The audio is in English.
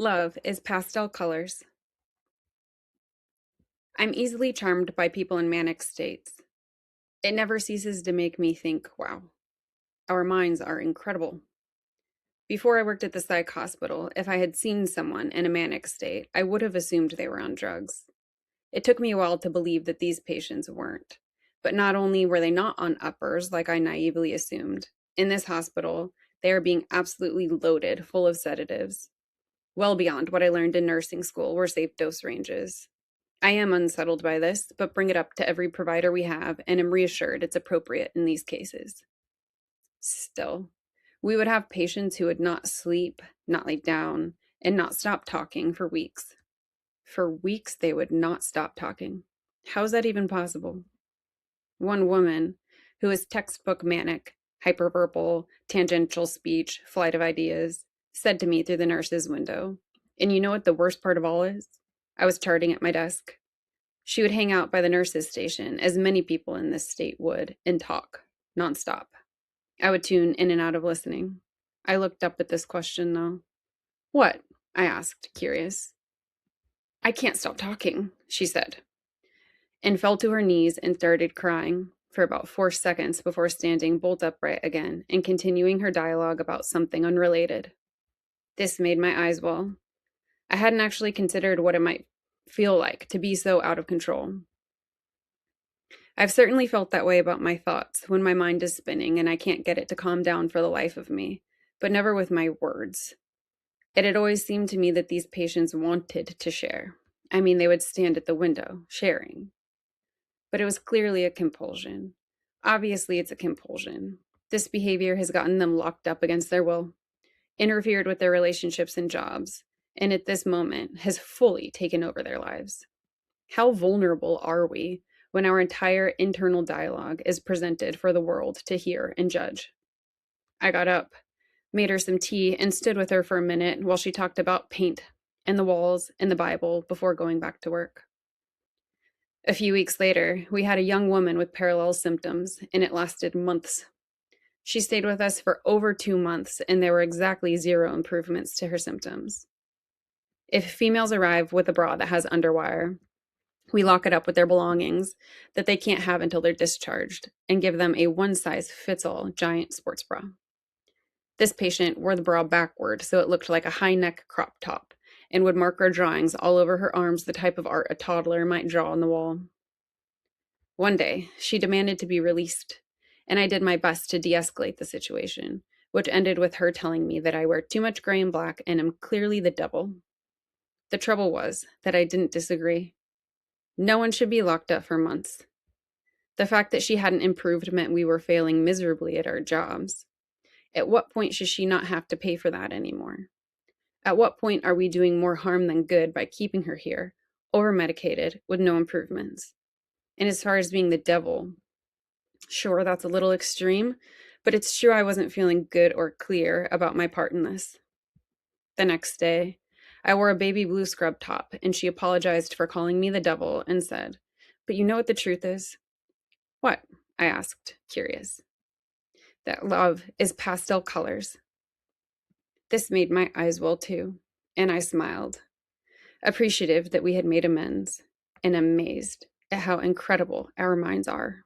Love is pastel colors. I'm easily charmed by people in manic states. It never ceases to make me think, wow, our minds are incredible. Before I worked at the psych hospital, if I had seen someone in a manic state, I would have assumed they were on drugs. It took me a while to believe that these patients weren't. But not only were they not on uppers like I naively assumed, in this hospital, they are being absolutely loaded full of sedatives, well beyond what I learned in nursing school were safe dose ranges. I am unsettled by this, but bring it up to every provider we have and am reassured it's appropriate in these cases. Still, we would have patients who would not sleep, not lay down, and not stop talking for weeks. For weeks, they would not stop talking. How is that even possible? One woman, who is textbook manic, hyperverbal, tangential speech, flight of ideas, said to me through the nurse's window, and you know what the worst part of all is? I was charting at my desk. She would hang out by the nurse's station, as many people in this state would, and talk, nonstop. I would tune in and out of listening. I looked up at this question, though. What? I asked, curious. I can't stop talking, she said, and fell to her knees and started crying for about 4 seconds before standing bolt upright again and continuing her dialogue about something unrelated. This made my eyes well. I hadn't actually considered what it might feel like to be so out of control. I've certainly felt that way about my thoughts when my mind is spinning and I can't get it to calm down for the life of me, but never with my words. It had always seemed to me that these patients wanted to share. I mean, they would stand at the window, sharing. But it was clearly a compulsion. Obviously, it's a compulsion. This behavior has gotten them locked up against their will, interfered with their relationships and jobs, and at this moment has fully taken over their lives. How vulnerable are we when our entire internal dialogue is presented for the world to hear and judge? I got up, made her some tea, and stood with her for a minute while she talked about paint and the walls and the Bible before going back to work. A few weeks later, we had a young woman with parallel symptoms, and it lasted months. She stayed with us for over 2 months, and there were exactly 0 improvements to her symptoms. If females arrive with a bra that has underwire, we lock it up with their belongings that they can't have until they're discharged and give them a one-size-fits-all giant sports bra. This patient wore the bra backward so it looked like a high-neck crop top and would mark our drawings all over her arms, the type of art a toddler might draw on the wall. One day, she demanded to be released, and I did my best to de-escalate the situation, which ended with her telling me that I wear too much gray and black and am clearly the devil. The trouble was that I didn't disagree. No one should be locked up for months. The fact that she hadn't improved meant we were failing miserably at our jobs. At what point should she not have to pay for that anymore? At what point are we doing more harm than good by keeping her here, over-medicated, with no improvements? And as far as being the devil, sure, that's a little extreme, but it's true I wasn't feeling good or clear about my part in this. The next day, I wore a baby blue scrub top, and she apologized for calling me the devil and said, "But you know what the truth is?" "What?" I asked, curious. "That love is pastel colors." This made my eyes well too, and I smiled, appreciative that we had made amends, and amazed at how incredible our minds are.